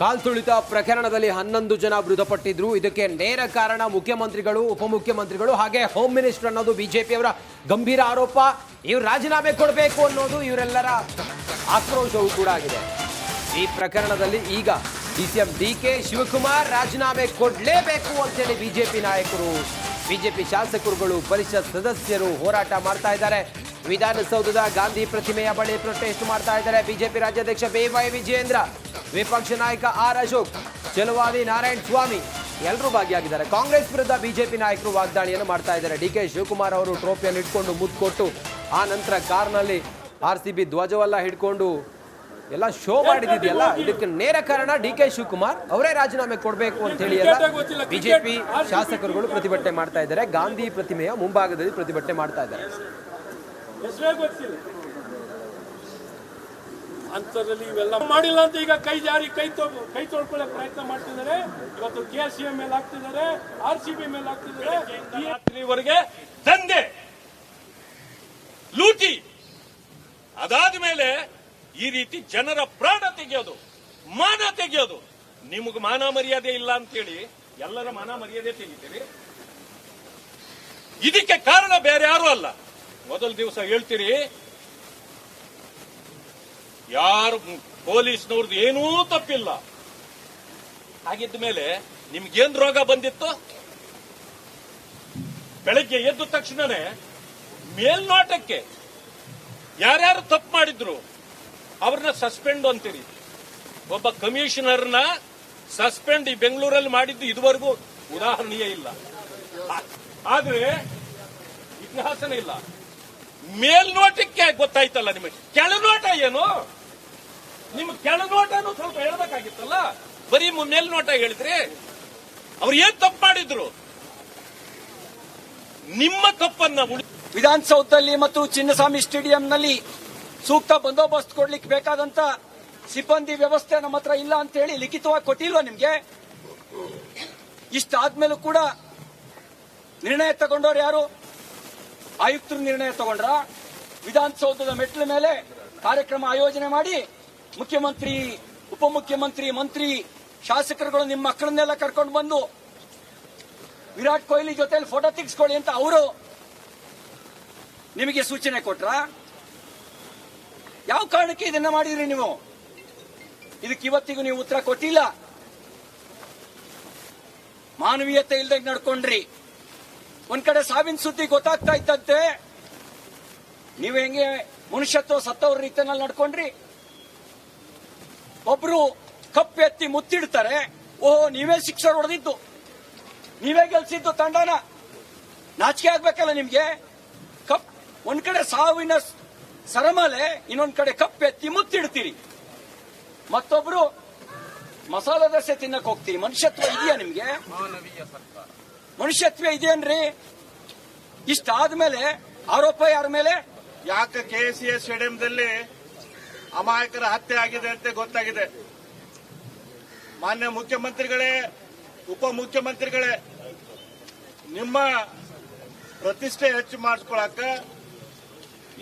ಕಾಲ್ತುಳಿತ ಪ್ರಕರಣದಲ್ಲಿ 11 ಜನ ಮೃತಪಟ್ಟಿದ್ರು. ಇದಕ್ಕೆ ನೇರ ಕಾರಣ ಮುಖ್ಯಮಂತ್ರಿಗಳು, ಉಪಮುಖ್ಯಮಂತ್ರಿಗಳು ಹಾಗೆ ಹೋಮ್ ಮಿನಿಸ್ಟರ್ ಅನ್ನೋದು ಬಿಜೆಪಿಯವರ ಗಂಭೀರ ಆರೋಪ. ಇವರು ರಾಜೀನಾಮೆ ಕೊಡಬೇಕು ಅನ್ನೋದು ಇವರೆಲ್ಲರ ಆಕ್ರೋಶವೂ ಕೂಡ ಆಗಿದೆ. ಈ ಪ್ರಕರಣದಲ್ಲಿ ಈಗ ಡಿಸಿಎಂ ಡಿಕೆ ಶಿವಕುಮಾರ್ ರಾಜೀನಾಮೆ ಕೊಡಲೇಬೇಕು ಅಂತೇಳಿ ಬಿಜೆಪಿ ನಾಯಕರು, ಬಿಜೆಪಿ ಶಾಸಕರುಗಳು, ಪರಿಷತ್ ಸದಸ್ಯರು ಹೋರಾಟ ಮಾಡ್ತಾ ಇದ್ದಾರೆ. ವಿಧಾನಸೌಧದ ಗಾಂಧಿ ಪ್ರತಿಮೆಯ ಬಳಿ ಪ್ರೊಟೆಸ್ಟ್ ಮಾಡ್ತಾ ಇದ್ದಾರೆ. ಬಿಜೆಪಿ ರಾಜ್ಯಾಧ್ಯಕ್ಷ BY ವಿಜಯೇಂದ್ರ, ವಿಪಕ್ಷ ನಾಯಕ R ಅಶೋಕ್, ಛಲವಾದಿ ನಾರಾಯಣ ಸ್ವಾಮಿ ಎಲ್ಲರೂ ಭಾಗಿಯಾಗಿದ್ದಾರೆ. ಕಾಂಗ್ರೆಸ್ ವಿರುದ್ಧ ಬಿಜೆಪಿ ನಾಯಕರು ವಾಗ್ದಾಳಿಯನ್ನು ಮಾಡ್ತಾ ಇದ್ದಾರೆ. ಡಿಕೆ ಶಿವಕುಮಾರ್ ಅವರು ಟ್ರೋಫಿಯನ್ನು ಇಟ್ಕೊಂಡು ಮುದ್ದು ಕೊಟ್ಟು ಆ ನಂತರ ಕಾರ್ನಲ್ಲಿ RCB ಧ್ವಜವೆಲ್ಲ ಹಿಡ್ಕೊಂಡು ಎಲ್ಲ ಶೋ ಮಾಡಿದೆಯಲ್ಲ, ಇದಕ್ಕೆ ನೇರ ಕಾರಣ ಡಿಕೆ ಶಿವಕುಮಾರ್ ಅವರೇ ರಾಜೀನಾಮೆ ಕೊಡಬೇಕು ಅಂತ ಹೇಳಿ ಎಲ್ಲ ಬಿಜೆಪಿ ಶಾಸಕರುಗಳು ಪ್ರತಿಭಟನೆ ಮಾಡ್ತಾ ಇದ್ದಾರೆ. ಗಾಂಧಿ ಪ್ರತಿಮೆಯ ಮುಂಭಾಗದಲ್ಲಿ ಪ್ರತಿಭಟನೆ ಮಾಡ್ತಾ ಇದ್ದಾರೆ. ಅಂತರಲ್ಲಿ ಇವೆಲ್ಲ ಮಾಡಿಲ್ಲ ಅಂತ ಈಗ ಕೈ ಜಾರಿ ಕೈ ತೊಳ್ಕೊಳ್ಳೋ ಪ್ರಯತ್ನ ಮಾಡ್ತಿದ್ದಾರೆ. ಇವತ್ತು KCM ಮೇಲೆ ಹಾಕ್ತಿದ್ದಾರೆ, RCB ಮೇಲೆ ಹಾಕ್ತಿದ್ದಾರೆ. ರಾತ್ರಿವರೆಗೆ ದಂಧೆ, ಲೂಟಿ, ಅದಾದ ಮೇಲೆ ಈ ರೀತಿ ಜನರ ಪ್ರಾಣ ತೆಗೆಯೋದು, ಮಾನ ತೆಗೆಯೋದು. ನಿಮಗೆ ಮಾನ ಮರ್ಯಾದೆ ಇಲ್ಲ ಅಂತೇಳಿ ಎಲ್ಲರ ಮಾನ ಮರ್ಯಾದೆ ತೆಗಿತೀರಿ. ಇದಕ್ಕೆ ಕಾರಣ ಬೇರೆ ಯಾರು ಅಲ್ಲ. ಮೊದಲ ದಿವಸ ಹೇಳ್ತೀರಿ ಯಾರು ಪೊಲೀಸ್ನವ್ರದ್ದು ಏನೂ ತಪ್ಪಿಲ್ಲ. ಹಾಗಿದ್ದ ಮೇಲೆ ನಿಮ್ಗೇನ್ ರೋಗ ಬಂದಿತ್ತು? ಬೆಳಗ್ಗೆ ಎದ್ದ ತಕ್ಷಣನೇ ಮೇಲ್ನೋಟಕ್ಕೆ ಯಾರ್ಯಾರು ತಪ್ಪು ಮಾಡಿದ್ರು ಅವ್ರನ್ನ ಸಸ್ಪೆಂಡ್ ಅಂತೀರಿ. ಒಬ್ಬ ಕಮಿಷನರ್ನ ಸಸ್ಪೆಂಡ್ ಈ ಬೆಂಗಳೂರಲ್ಲಿ ಮಾಡಿದ್ದು ಇದುವರೆಗೂ ಉದಾಹರಣೆಯೇ ಇಲ್ಲ. ಆದ್ರೆ ಇತಿಹಾಸನೇ ಇಲ್ಲ. ಮೇಲ್ನೋಟಕ್ಕೆ ಗೊತ್ತಾಯ್ತಲ್ಲ ನಿಮಗೆ. ಕೆಳನೋಟ ಏನು? ನಿಮ್ ಕೆಳನೋಟನು ಸ್ವಲ್ಪ ಹೇಳ್ಬೇಕಾಗಿತ್ತಲ್ಲ. ಬರೀ ಮೇಲ್ನೋಟ ಹೇಳಿದ್ರಿ. ಅವ್ರು ಏನ್ ತಪ್ಪು ಮಾಡಿದ್ರು? ನಿಮ್ಮ ತಪ್ಪನ್ನ ವಿಧಾನಸೌಧದಲ್ಲಿ ಮತ್ತು ಚಿನ್ನಸ್ವಾಮಿ ಸ್ಟೇಡಿಯಂನಲ್ಲಿ ಸೂಕ್ತ ಬಂದೋಬಸ್ತ್ ಕೊಡ್ಲಿಕ್ಕೆ ಬೇಕಾದಂತ ಸಿಬ್ಬಂದಿ ವ್ಯವಸ್ಥೆ ನಮ್ಮ ಹತ್ರ ಇಲ್ಲ ಅಂತ ಹೇಳಿ ಲಿಖಿತವಾಗಿ ಕೊಟ್ಟಿಲ್ವಾ ನಿಮ್ಗೆ? ಇಷ್ಟಾದ್ಮೇಲೂ ಕೂಡ ನಿರ್ಣಯ ತಗೊಂಡವ್ರು ಯಾರು? ಆಯುಕ್ತರು ನಿರ್ಣಯ ತಗೊಂಡ್ರ? ವಿಧಾನಸೌಧದ ಮೆಟ್ಲ ಮೇಲೆ ಕಾರ್ಯಕ್ರಮ ಆಯೋಜನೆ ಮಾಡಿ ಮುಖ್ಯಮಂತ್ರಿ, ಉಪಮುಖ್ಯಮಂತ್ರಿ, ಮಂತ್ರಿ, ಶಾಸಕರುಗಳು ನಿಮ್ಮ ಮಕ್ಕಳನ್ನೆಲ್ಲ ಕರ್ಕೊಂಡು ಬಂದು ವಿರಾಟ್ ಕೊಹ್ಲಿ ಜೊತೆಲಿ ಫೋಟೋ ತೆಗೆಸ್ಕೊಳ್ಳಿ ಅಂತ ಅವರು ನಿಮಗೆ ಸೂಚನೆ ಕೊಟ್ರ? ಯಾವ ಕಾರಣಕ್ಕೆ ಇದನ್ನ ಮಾಡಿದ್ರಿ ನೀವು? ಇದಕ್ಕೆ ಇವತ್ತಿಗೂ ನೀವು ಉತ್ತರ ಕೊಟ್ಟಿಲ್ಲ. ಮಾನವೀಯತೆ ಇಲ್ದಂಗೆ ನಡ್ಕೊಂಡ್ರಿ. ಒಂದ್ ಕಡೆ ಸಾವಿನ ಸುದ್ದಿ ಗೊತ್ತಾಗ್ತಾ ಇದ್ದಂತೆ ನೀವು ಹೆಂಗೆ ಮನುಷ್ಯತ್ವ ಸತ್ತವ್ರ ರೀತಿಯಲ್ಲಿ ನಡ್ಕೊಂಡ್ರಿ. ಒಬ್ರು ಕಪ್ಪೆತ್ತಿ ಮುತ್ತಿಡ್ತಾರೆ, ಓಹೋ ನೀವೇ ಸಿಕ್ಸರ್ ಹೊಡೆದಿದ್ದು, ನೀವೇ ಗೆಲ್ಸಿದ್ದು ತಂಡನ. ನಾಚಿಕೆ ಆಗ್ಬೇಕಲ್ಲ ನಿಮ್ಗೆ. ಒಂದ್ ಕಡೆ ಸಾವಿನ ಸರಮಾಲೆ, ಇನ್ನೊಂದ್ ಕಡೆ ಕಪ್ಪೆತ್ತಿ ಮುತ್ತಿಡ್ತೀರಿ. ಮತ್ತೊಬ್ರು ಮಸಾಲೆ ದೋಸೆ ತಿನ್ನಕ್ ಹೋಗ್ತೀರಿ. ಮನುಷ್ಯತ್ವ ಇದೆಯಾ ನಿಮ್ಗೆ? ಮನುಷ್ಯತ್ವ ಇದೆಯನ್ರಿ? ಇಷ್ಟಾದ್ಮೇಲೆ ಆರೋಪ ಯಾರ ಮೇಲೆ? ಯಾಕೆ KCS ಸ್ಟೇಡಿಯಂದಲ್ಲಿ ಅಮಾಯಕರ ಹತ್ಯೆ ಆಗಿದೆ ಅಂತ ಗೊತ್ತಾಗಿದೆ. ಮಾನ್ಯ ಮುಖ್ಯಮಂತ್ರಿಗಳೇ, ಉಪಮುಖ್ಯಮಂತ್ರಿಗಳೇ, ನಿಮ್ಮ ಪ್ರತಿಷ್ಠೆ ಹೆಚ್ಚು ಮಾಡಿಸ್ಕೊಳಕ,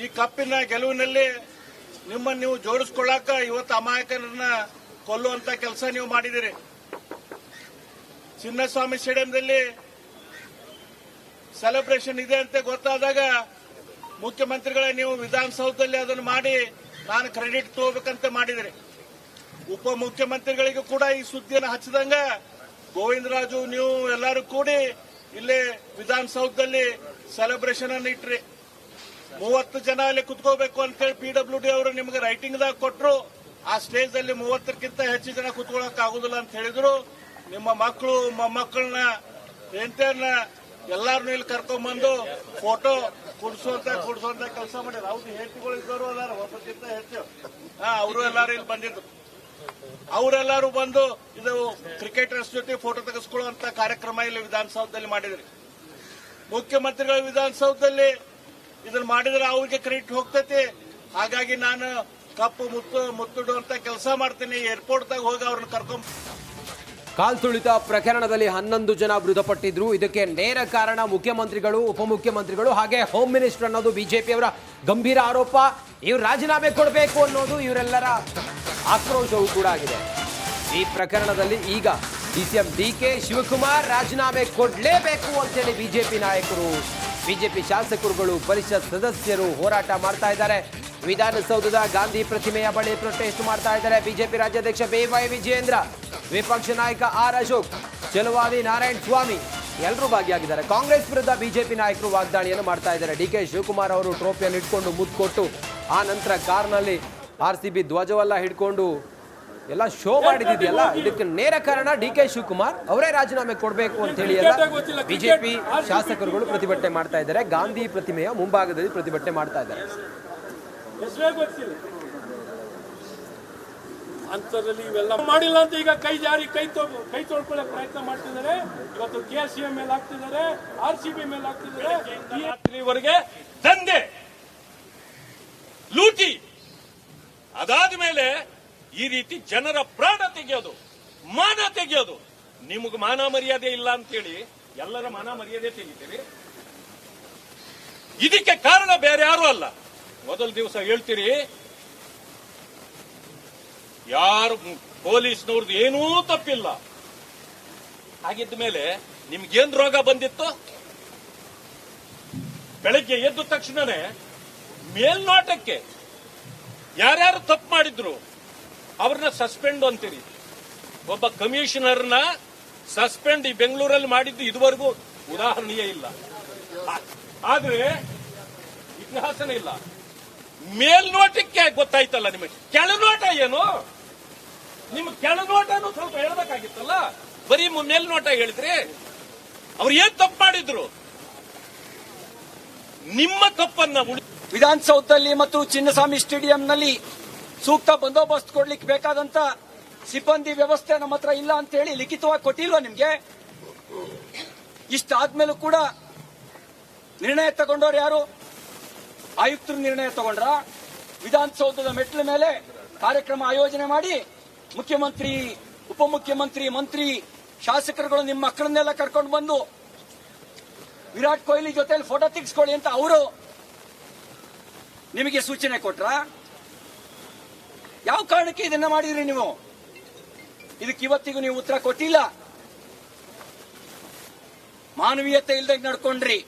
ಈ ಕಪ್ಪಿನ ಗೆಲುವಿನಲ್ಲಿ ನಿಮ್ಮನ್ನು ನೀವು ಜೋಡಿಸ್ಕೊಳ್ಳಾಕ ಇವತ್ತು ಅಮಾಯಕರನ್ನ ಕೊಲ್ಲುವಂತ ಕೆಲಸ ನೀವು ಮಾಡಿದಿರಿ. ಚಿನ್ನಸ್ವಾಮಿ ಸ್ಟೇಡಿಯಂದಲ್ಲಿ ಸೆಲೆಬ್ರೇಷನ್ ಇದೆ ಅಂತ ಗೊತ್ತಾದಾಗ ಮುಖ್ಯಮಂತ್ರಿಗಳೇ ನೀವು ವಿಧಾನಸೌಧದಲ್ಲಿ ಅದನ್ನು ಮಾಡಿ ನಾನು ಕ್ರೆಡಿಟ್ ತಗೋಬೇಕಂತ ಮಾಡಿದಿರಿ. ಉಪಮುಖ್ಯಮಂತ್ರಿಗಳಿಗೂ ಕೂಡ ಈ ಸುದ್ದಿಯನ್ನು ಹಚ್ಚಿದಂಗ ಗೋವಿಂದರಾಜು ನೀವು ಎಲ್ಲರೂ ಕೂಡಿ ಇಲ್ಲೇ ವಿಧಾನಸೌಧದಲ್ಲಿ ಸೆಲೆಬ್ರೇಷನ್ ಅನ್ನು ಇಟ್ರಿ. 30 ಜನ ಅಲ್ಲಿ ಕುತ್ಕೋಬೇಕು ಅಂತೇಳಿ PWD ಅವರು ನಿಮಗೆ ರೈಟಿಂಗ್ದಾಗ ಕೊಟ್ಟರು. ಆ ಸ್ಟೇಜ್ ಅಲ್ಲಿ 30ಕ್ಕಿಂತ ಹೆಚ್ಚು ಜನ ಕುತ್ಕೊಳ್ಳಕ್ ಆಗುದಿಲ್ಲ ಅಂತ ಹೇಳಿದ್ರು. ನಿಮ್ಮ ಮಕ್ಕಳು, ಮೊಮ್ಮಕ್ಕಳನ್ನ, ಹೆಂಡತಿಯನ್ನ ಎಲ್ಲಾರನ್ನೂ ಇಲ್ಲಿ ಕರ್ಕೊಂಡ್ಬಂದು ಫೋಟೋ ಕುಡಿಸುವಂತ ಕೆಲಸ ಮಾಡಿದ್ರು. ಅವ್ರು ಹೆಂಡತಿಗಳು ಇದ್ದವರು ಅದಾರ, ಒಬ್ಬಕ್ಕಿಂತ ಹೆಚ್ಚು. ಅವರು ಎಲ್ಲಾರು ಇಲ್ಲಿ ಬಂದಿದ್ರು. ಅವರೆಲ್ಲರೂ ಬಂದು ಇದು ಕ್ರಿಕೆಟರ್ಸ್ ಜೊತೆ ಫೋಟೋ ತೆಗೆಸ್ಕೊಳ್ಳುವಂತ ಕಾರ್ಯಕ್ರಮ ಇಲ್ಲಿ ವಿಧಾನಸೌಧದಲ್ಲಿ ಮಾಡಿದ್ರಿ. ಮುಖ್ಯಮಂತ್ರಿಗಳು ವಿಧಾನಸೌಧದಲ್ಲಿ ಇದನ್ನ ಮಾಡಿದ್ರೆ ಅವ್ರಿಗೆ ಕ್ರೆಡಿಟ್ ಹೋಗ್ತೈತಿ. ಹಾಗಾಗಿ ನಾನು ಕಪ್ಪು ಮುತ್ತಿಡುವಂತ ಕೆಲಸ ಮಾಡ್ತೀನಿ. ಏರ್ಪೋರ್ಟ್ದಾಗ ಹೋಗಿ ಅವ್ರನ್ನ ಕರ್ಕೊಂಡ್. ಕಾಲ್ತುಳಿತ ಪ್ರಕರಣದಲ್ಲಿ 11 ಜನ ಮೃತಪಟ್ಟಿದ್ರು. ಇದಕ್ಕೆ ನೇರ ಕಾರಣ ಮುಖ್ಯಮಂತ್ರಿಗಳು, ಉಪಮುಖ್ಯಮಂತ್ರಿಗಳು ಹಾಗೆ ಹೋಮ್ ಮಿನಿಸ್ಟರ್ ಅನ್ನೋದು ಬಿಜೆಪಿಯವರ ಗಂಭೀರ ಆರೋಪ. ಇವರು ರಾಜೀನಾಮೆ ಕೊಡಬೇಕು ಅನ್ನೋದು ಇವರೆಲ್ಲರ ಆಕ್ರೋಶವೂ ಕೂಡ ಆಗಿದೆ. ಈ ಪ್ರಕರಣದಲ್ಲಿ ಈಗ ಡಿಸಿಎಂ ಡಿಕೆ ಶಿವಕುಮಾರ್ ರಾಜೀನಾಮೆ ಕೊಡಲೇಬೇಕು ಅಂತೇಳಿ ಬಿಜೆಪಿ ನಾಯಕರು, ಬಿಜೆಪಿ ಶಾಸಕರುಗಳು, ಪರಿಷತ್ ಸದಸ್ಯರು ಹೋರಾಟ ಮಾಡ್ತಾ ಇದ್ದಾರೆ. ವಿಧಾನಸೌಧದ ಗಾಂಧಿ ಪ್ರತಿಮೆಯ ಬಳಿ ಪ್ರೊಟೆಸ್ಟ್ ಮಾಡ್ತಾ ಇದ್ದಾರೆ. ಬಿಜೆಪಿ ರಾಜ್ಯಾಧ್ಯಕ್ಷ BY ವಿಜಯೇಂದ್ರ, ವಿಪಕ್ಷ ನಾಯಕ R ಅಶೋಕ್, ಚಲುವಾದಿ ನಾರಾಯಣ ಸ್ವಾಮಿ ಎಲ್ಲರೂ ಭಾಗಿಯಾಗಿದ್ದಾರೆ. ಕಾಂಗ್ರೆಸ್ ವಿರುದ್ಧ ಬಿಜೆಪಿ ನಾಯಕರು ವಾಗ್ದಾಳಿಯನ್ನು ಮಾಡ್ತಾ ಇದ್ದಾರೆ. ಡಿಕೆ ಶಿವಕುಮಾರ್ ಅವರು ಟ್ರೋಫಿಯನ್ನು ಇಟ್ಕೊಂಡು ಮುದ್ದು ಕೊಟ್ಟು ಆ ನಂತರ ಕಾರ್ನಲ್ಲಿ RCB ಧ್ವಜವೆಲ್ಲ ಹಿಡ್ಕೊಂಡು ಎಲ್ಲ ಶೋ ಮಾಡಿದೆಯಲ್ಲ, ಇದಕ್ಕೆ ನೇರ ಕಾರಣ ಡಿಕೆ ಶಿವಕುಮಾರ್ ಅವರೇ ರಾಜೀನಾಮೆ ಕೊಡಬೇಕು ಅಂತ ಹೇಳಿ ಎಲ್ಲ ಬಿಜೆಪಿ ಶಾಸಕರುಗಳು ಪ್ರತಿಭಟನೆ ಮಾಡ್ತಾ ಇದ್ದಾರೆ. ಗಾಂಧಿ ಪ್ರತಿಮೆಯ ಮುಂಭಾಗದಲ್ಲಿ ಪ್ರತಿಭಟನೆ ಮಾಡ್ತಾ ಇದ್ದಾರೆ. ಅಂತರಲ್ಲಿ ಇವೆಲ್ಲ ಮಾಡಿಲ್ಲ ಅಂತ ಈಗ ಕೈ ಜಾರಿ ಕೈ ತೊಳ್ಕೊಳ್ಳೋ ಪ್ರಯತ್ನ ಮಾಡ್ತಿದ್ದಾರೆ. ಇವತ್ತು KCM ಮೇಲೆ ಹಾಕ್ತಿದ್ದಾರೆ, RCB ಮೇಲೆ ಹಾಕ್ತಿದ್ದಾರೆ. ರಾತ್ರಿವರೆಗೆ ದಂಧೆ, ಲೂಟಿ, ಅದಾದ ಮೇಲೆ ಈ ರೀತಿ ಜನರ ಪ್ರಾಣ ತೆಗೆಯೋದು, ಮಾನ ತೆಗೆಯೋದು. ನಿಮಗೆ ಮಾನ ಮರ್ಯಾದೆ ಇಲ್ಲ ಅಂತೇಳಿ ಎಲ್ಲರ ಮಾನ ಮರ್ಯಾದೆ ತೆಗಿತೀರಿ. ಇದಕ್ಕೆ ಕಾರಣ ಬೇರೆ ಯಾರು ಅಲ್ಲ. ಮೊದಲ ದಿವಸ ಹೇಳ್ತೀರಿ ಯಾರು ಪೊಲೀಸ್ನವ್ರದ್ದು ಏನೂ ತಪ್ಪಿಲ್ಲ. ಹಾಗಿದ್ದ ಮೇಲೆ ನಿಮ್ಗೇನ್ ರೋಗ ಬಂದಿತ್ತು? ಬೆಳಗ್ಗೆ ಎದ್ದ ತಕ್ಷಣನೇ ಮೇಲ್ನೋಟಕ್ಕೆ ಯಾರ್ಯಾರು ತಪ್ಪು ಮಾಡಿದ್ರು ಅವ್ರನ್ನ ಸಸ್ಪೆಂಡ್ ಅಂತೀರಿ. ಒಬ್ಬ ಕಮಿಷನರ್ನ ಸಸ್ಪೆಂಡ್ ಈ ಬೆಂಗಳೂರಲ್ಲಿ ಮಾಡಿದ್ದು ಇದುವರೆಗೂ ಉದಾಹರಣೆಯೇ ಇಲ್ಲ. ಆದ್ರೆ ಇತಿಹಾಸನೇ ಇಲ್ಲ. ಮೇಲ್ನೋಟಕ್ಕೆ ಗೊತ್ತಾಯ್ತಲ್ಲ ನಿಮಗೆ. ಕೆಳನೋಟ ಏನು? ನಿಮ್ ಕೆಳನೋಟನು ಸ್ವಲ್ಪ ಹೇಳ್ಬೇಕಾಗಿತ್ತಲ್ಲ. ಬರೀ ಮೇಲ್ನೋಟ ಹೇಳಿದ್ರಿ. ಅವ್ರು ಏನ್ ತಪ್ಪು ಮಾಡಿದ್ರು? ನಿಮ್ಮ ತಪ್ಪನ್ನ ವಿಧಾನಸೌಧದಲ್ಲಿ ಮತ್ತು ಚಿನ್ನಸ್ವಾಮಿ ಸ್ಟೇಡಿಯಂನಲ್ಲಿ ಸೂಕ್ತ ಬಂದೋಬಸ್ತ್ ಕೊಡ್ಲಿಕ್ಕೆ ಬೇಕಾದಂತ ಸಿಬ್ಬಂದಿ ವ್ಯವಸ್ಥೆ ನಮ್ಮ ಹತ್ರ ಇಲ್ಲ ಅಂತ ಹೇಳಿ ಲಿಖಿತವಾಗಿ ಕೊಟ್ಟಿಲ್ವಾ ನಿಮ್ಗೆ? ಇಷ್ಟಾದ್ಮೇಲೂ ಕೂಡ ನಿರ್ಣಯ ತಗೊಂಡವ್ರು ಯಾರು? ಆಯುಕ್ತರು ನಿರ್ಣಯ ತಗೊಂಡ್ರ? ವಿಧಾನಸೌಧದ ಮೆಟ್ಲ ಮೇಲೆ ಕಾರ್ಯಕ್ರಮ ಆಯೋಜನೆ ಮಾಡಿ ಮುಖ್ಯಮಂತ್ರಿ, ಉಪಮುಖ್ಯಮಂತ್ರಿ, ಮಂತ್ರಿ, ಶಾಸಕರುಗಳು ನಿಮ್ಮ ಮಕ್ಕಳನ್ನೆಲ್ಲ ಕರ್ಕೊಂಡು ಬಂದು ವಿರಾಟ್ ಕೊಹ್ಲಿ ಜೊತೆಲಿ ಫೋಟೋ ತೆಗೆಸ್ಕೊಳ್ಳಿ ಅಂತ ಅವರು ನಿಮಗೆ ಸೂಚನೆ ಕೊಟ್ರ? ಯಾವ ಕಾರಣಕ್ಕೆ ಇದನ್ನ ಮಾಡಿದ್ರಿ ನೀವು? ಇದಕ್ಕೆ ಇವತ್ತಿಗೂ ನೀವು ಉತ್ತರ ಕೊಟ್ಟಿಲ್ಲ. ಮಾನವೀಯತೆ ಇಲ್ದಂಗೆ ನಡ್ಕೊಂಡ್ರಿ.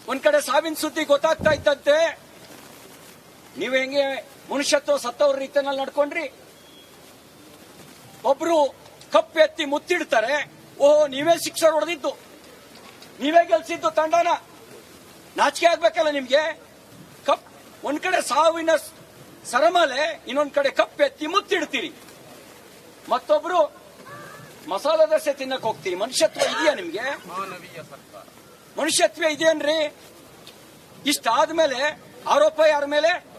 ಒಂದ್ ಕಡೆ ಸಾವಿನ ಸುದ್ದಿ ಗೊತ್ತಾಗ್ತಾ ಇದ್ದಂತೆ ನೀವು ಹೆಂಗೆ ಮನುಷ್ಯತ್ವ ಸತ್ತವ್ರ ರೀತಿಯಲ್ಲಿ ನಡ್ಕೊಂಡ್ರಿ. ಒಬ್ರು ಕಪ್ಪೆತ್ತಿ ಮುತ್ತಿಡ್ತಾರೆ, ಓಹೋ ನೀವೇ ಸಿಕ್ಸರ್ ಹೊಡೆದಿದ್ದು, ನೀವೇ ಗೆಲ್ಸಿದ್ದು ತಂಡನ. ನಾಚಿಕೆ ಆಗ್ಬೇಕಲ್ಲ ನಿಮ್ಗೆ. ಒಂದ್ ಕಡೆ ಸಾವಿನ ಸರಮಾಲೆ, ಇನ್ನೊಂದ್ ಕಡೆ ಕಪ್ಪೆತ್ತಿ ಮುತ್ತಿಡ್ತೀರಿ. ಮತ್ತೊಬ್ರು ಮಸಾಲೆ ದೋಸೆ ತಿನ್ನಕ್ ಹೋಗ್ತೀರಿ. ಮನುಷ್ಯತ್ವ ಇದೆಯಾ ನಿಮ್ಗೆ? ಮನುಷ್ಯತ್ವ ಇದೆಯೇನ್ರಿ? ಇಷ್ಟಾದ್ಮೇಲೆ ಆರೋಪ ಯಾರ ಮೇಲೆ?